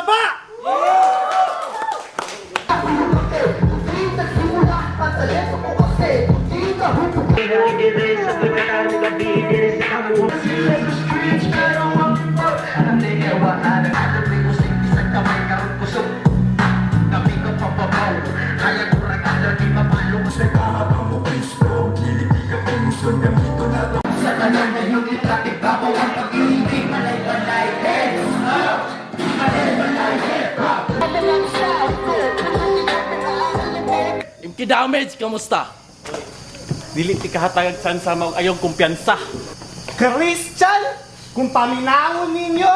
magsaba! Damage, kamusta? Dili ti kahatagag saan sa mga ayong kumpiyansa. Christian, kung paminahon ninyo,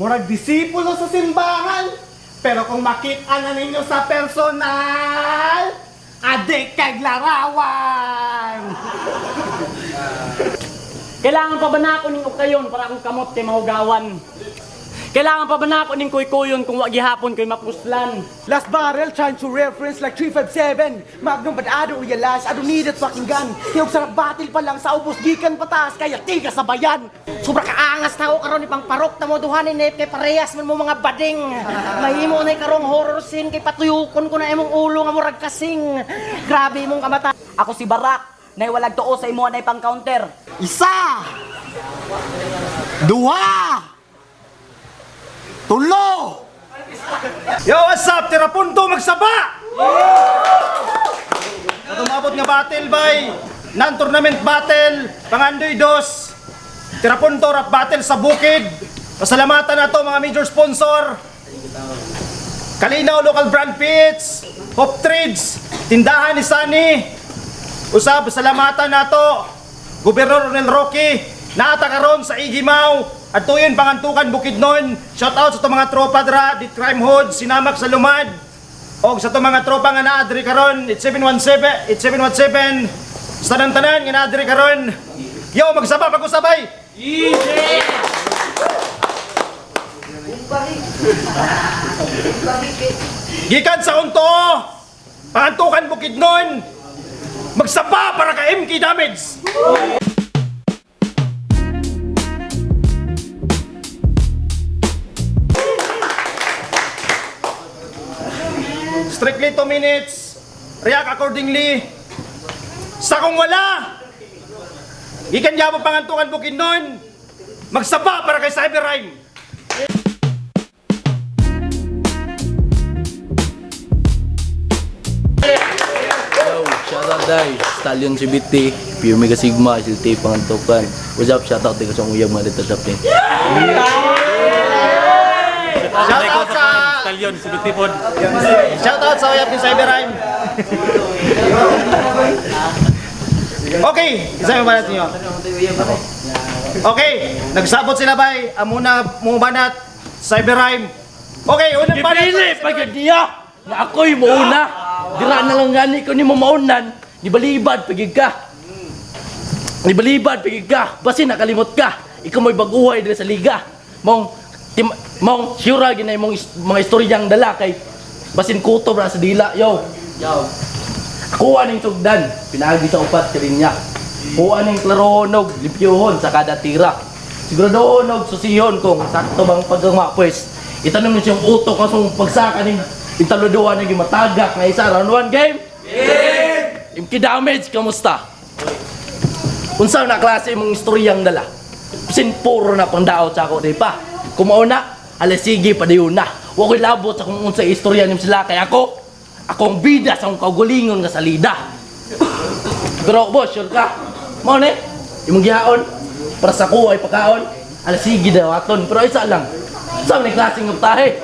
murag disipulo sa simbahan. Pero kung makita na ninyo sa personal, adik kag larawan. Kailangan pa ba na ako ning ukayon para akong kamot kay mahugawan? Kailangan pa ba na ako ning kuy-kuyon kung wagi hapon ko'y mapuslan? Last barrel trying to reference like 357. Magnum but I don't realize I don't need it fucking gun. Yung sarap batil pa lang sa ubos gikan patas kaya tiga sa bayan. Sobra kaangas tao karon ni pang parok ta mo duhanin ni kay parehas man mo mga bading. Mahimo na karong horror scene kay patuyukon ko na imong ulo nga murag kasing. Grabe imong kamata. Ako si Barak, na walag tuo sa imo na pang counter. Isa! Dua! Tulo! Yo, what's up? Tirapunto, magsaba! Tumabot nga battle by non-tournament battle, pangandoy dos. Tirapunto rap battle sa bukid. Pasalamatan na to mga major sponsor. Kalinaw Local Brand Pits, Hop Trades, tindahan ni Sunny. Usab, pasalamatan na to Gobernador Ronel Roque, naata karon sa Igimaw. At tuyon pangantukan Bukidnon. Shout out sa to mga tropa dra, di crime hood, sinamak sa lumad. Og sa to mga tropa nga naadri karon, 8717 sa tanan nga naadri karon. Yo, magsaba pag-usabay. Easy. Gikan sa unto, pangantukan Bukidnon. Magsaba para ka MK damage. Strictly 2 minutes. React accordingly. Sa kung wala, ikan yabo pangantukan Bukidnon. Magsaba para kay Cyber Rhyme. Yo, shoutout guys. Stallion CBT, Pure Mega Sigma, SLT pangantukan. What's up, shoutout din sa uyab mga dito tapin. Shoutout sa Stallion, subitipod. Shoutout sa uyab ni Cyber Rhyme. Okay, isa yung banat niyo. Okay, nagsabot sila bay. Amuna mo banat Cyber Rhyme. Okay, unang banat. Pili pagod niya na ako'y mauna. Dira na lang gani ko ni mo maunan. Nibalibad pagig ka. Nibalibad pagig ka. Basi nakalimot ka. Ikaw mo'y baguhay dira sa liga. Mong sure ginay mong mga istoryang dala kay basin kutob ra sa dila. Yo. Kuha ning tugdan, pinagi sa upat kalinya. Kuha ning klaronog, limpyohon sa kada tira. Siguradohon og susihon kung sakto bang paggama pues. Itanong niyo yung utok kasong pagsaka ning italuduan ning matagak nga isa round 1 game. Game. Imki damage kamusta? Unsa na klase imong istoryang dala? Bisin puro na pangdaot sa ako di pa. Kumauna, alas sige pa diyon na. Wa ko'y labot sa kung unsa istorya nim sila kay ako. Akong bida sa akong kaugalingon nga salida. Pero boss, sure ka? Mao ni, imong gihaon para sa kuha ay pagkaon. Alas sige daw aton, pero isa lang. Sa ni klaseng ngaptahe.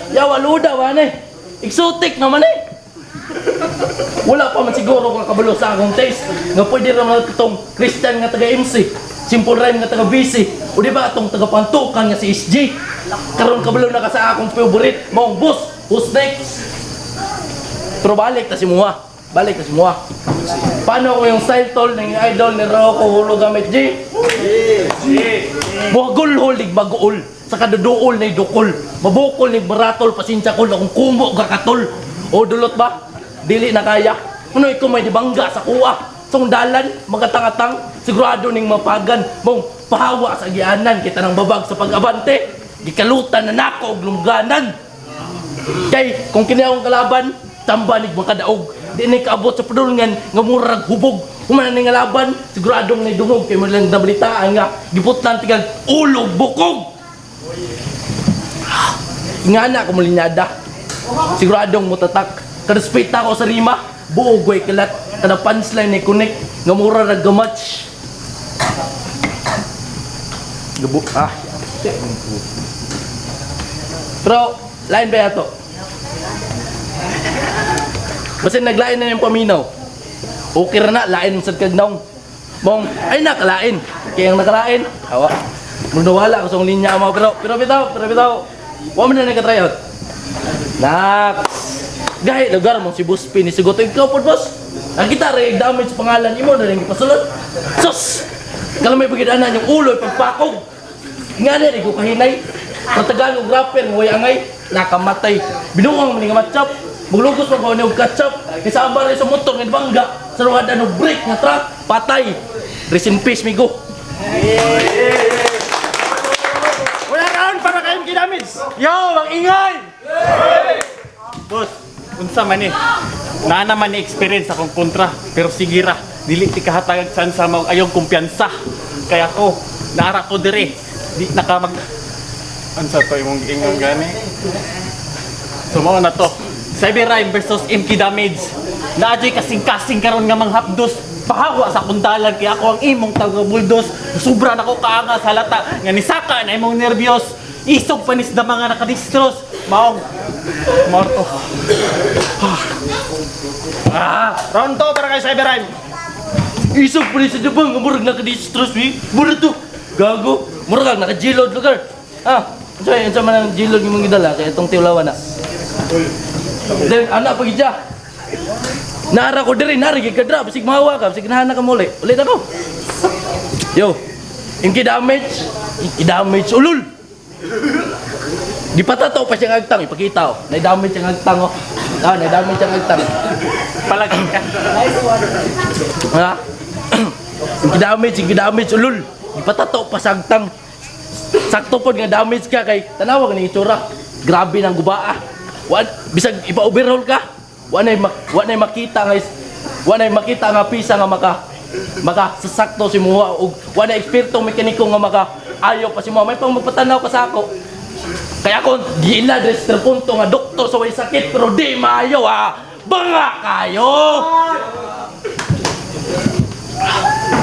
Yawa luda wa ni. Exotic naman eh. Wala pa man siguro kung kabalo sa akong taste. Nga pwede ra man itong Christian nga taga MC. Simple rhyme nga taga BC. O di ba itong taga pantukan nga si SG. Karon kabalo na ka sa akong favorite. Maong boss, who's next? Pero balik ta si Muha. Balik ta si Muha. Paano ko yung style tol ng idol ni Rocco Hulo gamit G? Buhagol holig bagool. Sa kaduduol na idukol. Mabukol ni baratol pasensya ko akong kumo kakatol. O dulot ba? Dili na kaya. Ano ikaw may dibangga sa kuha. Sungdalan, magatangatang, sigurado ning mapagan. Mong pahawa sa agianan kita ng babag sa pag-abante. gikalutan na nako og lungganan. Kay kung kini akong kalaban, tambanig mga kadaog. Di na kaabot sa padulungan nga murag hubog. Human na nga laban, siguradong na dungog kay mo lang nabalitaan nga giputlan tigang ulo bukog. Nga na ako malinyada. Siguradong mutatak. Karespeta ko sa rima, buog way kalat. Kada punchline ni connect nga mura nag-match. Gabu Pero lain ba yato? Basta naglain na yung paminaw. Okay ra na, lain sa kagnaong. Mong, ay nakalain. Kaya ang nakalain, awa. Munawala ko sa linya mo. Pero bitaw. Huwag mo na nag-try out. Gahit lugar mo si Boss P ni Sigoto. Ikaw po, boss. Ang kita rin damage pangalan mo na rin ipasulot. Sus! Kala may pagkidaanan yung ulo, pagpakog. Nga na rin ko kahinay. Patagalog rapper, way angay, nakamatay. Binuang mo nga matchap. Maglugos mo ko ni ketchup. Kaysa aba rin sa motor ng bangga. Sa ruhad ano break nga truck, patay. Rest in peace, migo. Wala kaon para kayong kinamits. Yo, mag-ingay! Boss, unsa man eh. Na naman ni experience akong kontra. Pero sige ra, dili ti kahatagag saan sa mga ayong kumpiyansa. Kaya ko, naara ko dire. Di nakamag... Ansa to yung ingon gani? Sumaon na to. Cyber Rhyme versus MK Damage. Naadyo'y kasing-kasing karon nga manghapdos. Pahawa sa kundalan kaya ako ang imong taga-buldos. Sobra na ko kaanga sa lata. Nga nisaka na imong nervyos. Isog panis na mga nakadistros. Maong. Morto. Round 2 para kay Cyberrhyme. Isog pa rin sa Jabang, murag nakadistros, we. Murag to. Gago. Murag kang nakajilod, lugar. Ansa man ang jilod yung mga gidala, kaya itong tiwlawan na. Then, anak pag idya. Naara ko diri, narigig ka dra, bisig mahawa ka, bisig nahana ka muli. Ulit ako. Yo, inki damage, ulul. Di patataw pa siyang agtang, ipakita ko. Na-damage siyang agtang, oh. Na-damage siyang agtang. Palagi ka. Ha? Inki damage, ulul. Di patataw pa sa agtang. Sakto po nga damage ka kay tanawa ka ng itsura. Grabe ng gubaa. Bisag ipa-overhaul ka. Wanay makita nga pisa nga maka sasakto si muha ug wanay ekspertong mekaniko nga maka ayo pa si muha. May pang magpatanaw ka sa ako. Kaya ako giila sa punto nga doktor sa way sakit pero di maayo ha. Banga kayo.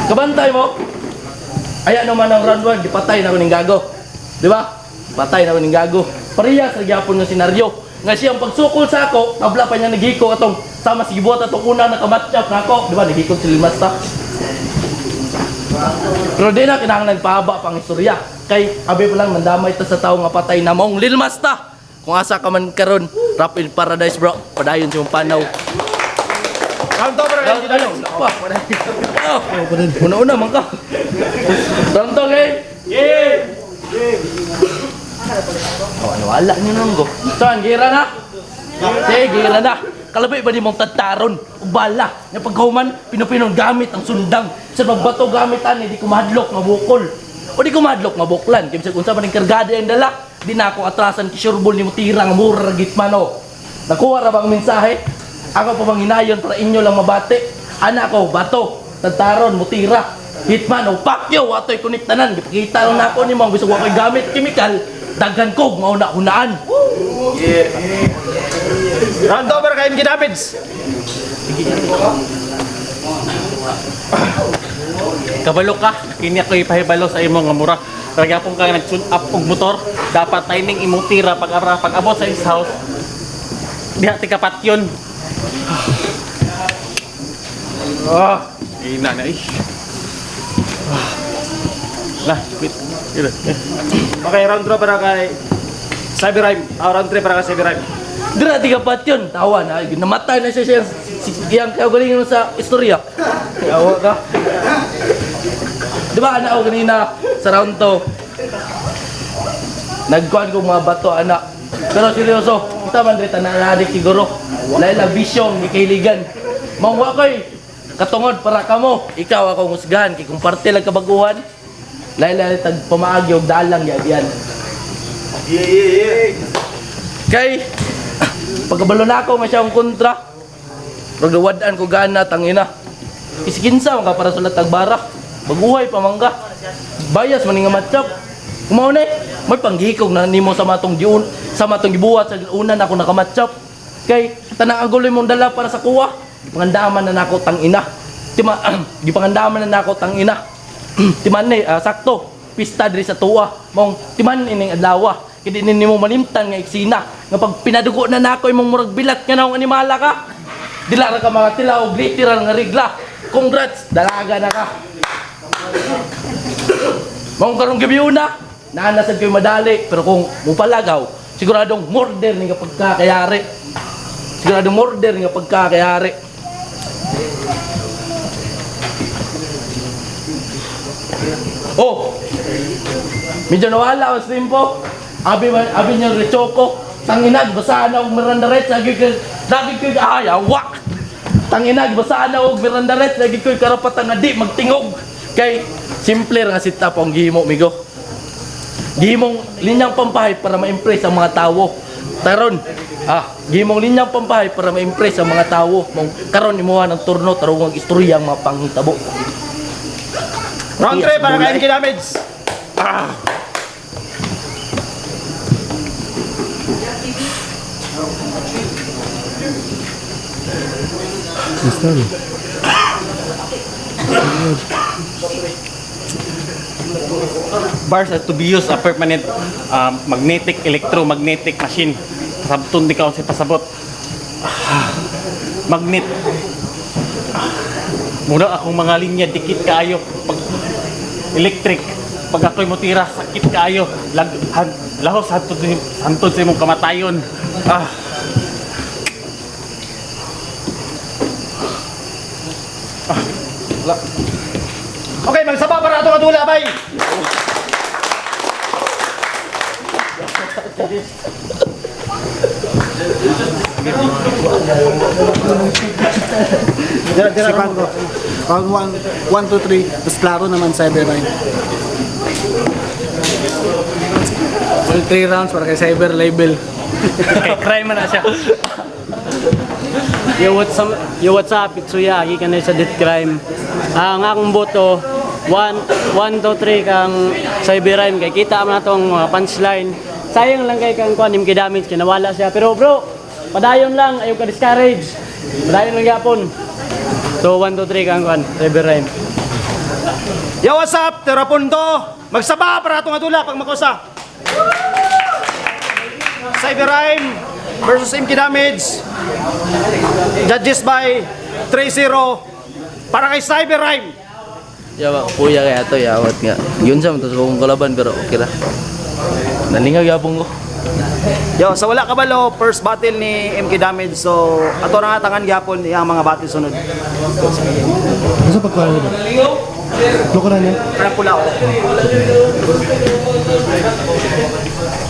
Kabantay mo. Aya naman ang round 1, gipatay na ko ning gago. Di ba? Patay na ko ning gago. Parehas ra gyapon nga senaryo. Nga siyang pagsukol sa ako, tabla pa niya naghiko atong sama si gibuhat atong una nakamatchap na ako. Di ba? Naghiko si Limasta. Pero di na kinahanglan nagpahaba pang istorya. Kay abi pa lang mandamay ta sa tao nga patay na mong Lilmasta. Kung asa ka man karon, rap in paradise bro. Padayon si mong panaw. Round 2 para kay Kinamits. Una-una man ka. Tonto kay. Wala niyo nang go. Saan gira na? Sige, gira na. Kalabay ba ni mong tataron ug bala? Nga paghuman pinupinon gamit ang sundang. Sa magbato gamit ani di ko mahadlok nga bukol. O di ko mahadlok nga buklan. Kaya unsa man ning kargada ang dala, di na ako atrasan ki surebol nimo tira nga mura gitman o. Nakuha ra bang mensahe? Ako pa bang hinayon para inyo lang mabati. Anak ko, bato, tataron, mutira, hitman, o pakyo, wato'y kuniktanan. Gipakita lang na ako ni mong bisog wako'y gamit chemical, daghan ko, mauna-hunaan. Round 2 para kay Kinamits. Kabalo ka, kini ako ipahibalo sa imong nga mura. Ragyapon ka nag-tune up og motor, dapat timing imong tira pag abot sa is house. Diha ti kapatyon. Ina na eh. Lah, quit. Okay, round 3 para kay Cyberrhyme. Round 3 para kay Cyberrhyme. Dira tiga patyon, tawa na, namatay na siya yang kaugalingan mo sa istorya. Tawa ka. Di ba anak ko kanina sa round 2? Nagkuhan ko mga bato anak. Pero seryoso, kita man rita na adik siguro. Laila bisyong, di kailigan. Mangwa ko'y katungod para kamo. Ikaw akong husgahan, kay kung parte lang kabaguhan. Laila tag pamaagi og dalang yan. Kay, pagkabalo na ako, masyang kontra. Pagdawadaan ko gana, tangina. Isikinsa, mga para sulat tagbara. Baguhay, pamangga. Bayas, maninga matchap. Kumaw na may panggikog na nimo sa matong gibuhat sa unan ako nakamatchap. Kay, tanang ang guloy mong dala para sa kuwa. Pangandaman na nako tangina. Gipangandaman na nako tangina. Timan ni, sakto. Pista diri sa tuwa. Mong, timan ining adlawa. Kaya din mo malimtan nga eksina. Nga pag pinadugo na nako imong murag bilat nga naong animala ka. Dilara ka mga tilaw, literal nga regla. Congrats, dalaga na ka. Mong karong gabi una, naanasad kayo madali. Pero kung mupalagaw, siguradong murder nga pagkakayari. Siguradong murder nga pagkakayari. Oh! Medyo nawala ang stream po. Abi niyo rechoko. Tanginag, basaan na og Miranda Reds. Lagi ko wak! Tanginag, basaan na og Miranda Reds. Lagi ko karapatan na di magtingog. Kay, simple nga sita po ang gihimo, migo. Gihimong linyang pampahay para ma-impress ang mga tao. Taron, gihimong linyang pampahay para ma-impress ang mga tao. Karon imuha ng turno, tarong ang istorya ang mga panghitabo. Round 3 para kay MK Damage. Bars are to be used a permanent magnetic electromagnetic machine. Pasabton di ka sa pasabot. Magnet. Muna akong mga linya dikit kaayo pag electric. Pag ako'y mutira sakit kaayo. Lahos hantod sa imong kamatayon. Okay, magsaba para ato adula bay. Sipan ko. Round 1, 2, 3. Mas klaro naman Cyberline. All 3 rounds para kay Cyber Label. Kay crime na siya. Yo, what's up? It's Suya. Agi ka na sa death crime. Ang akong boto, 1, 2, 3 kang Cyberrime. Kay kita mo na itong punchline. Sayang lang kay kang kuanim kay damage. Kaya nawala siya. Pero bro, padayon lang. Ayaw ka discourage. Padayon lang yapon. So 1, 2, 3 kang kuan Cyberrime. Yo, what's up? Terapunto. Magsaba para atong adula pag makusa. Cyberrime versus MK Damage. Judges by 3-0 para kay Cyberrime. Yawa, kuya kaya to, yawat nga. Yun sa mga kong kalaban, pero okay ra. Naningag yapong ko. Yo, sa wala kabalo, first battle ni MK Damage. So, ato na nga tangan gyapon yung mga battle sunod. Ano pagkuhan nito? Lukuran niya? Parang pula ko.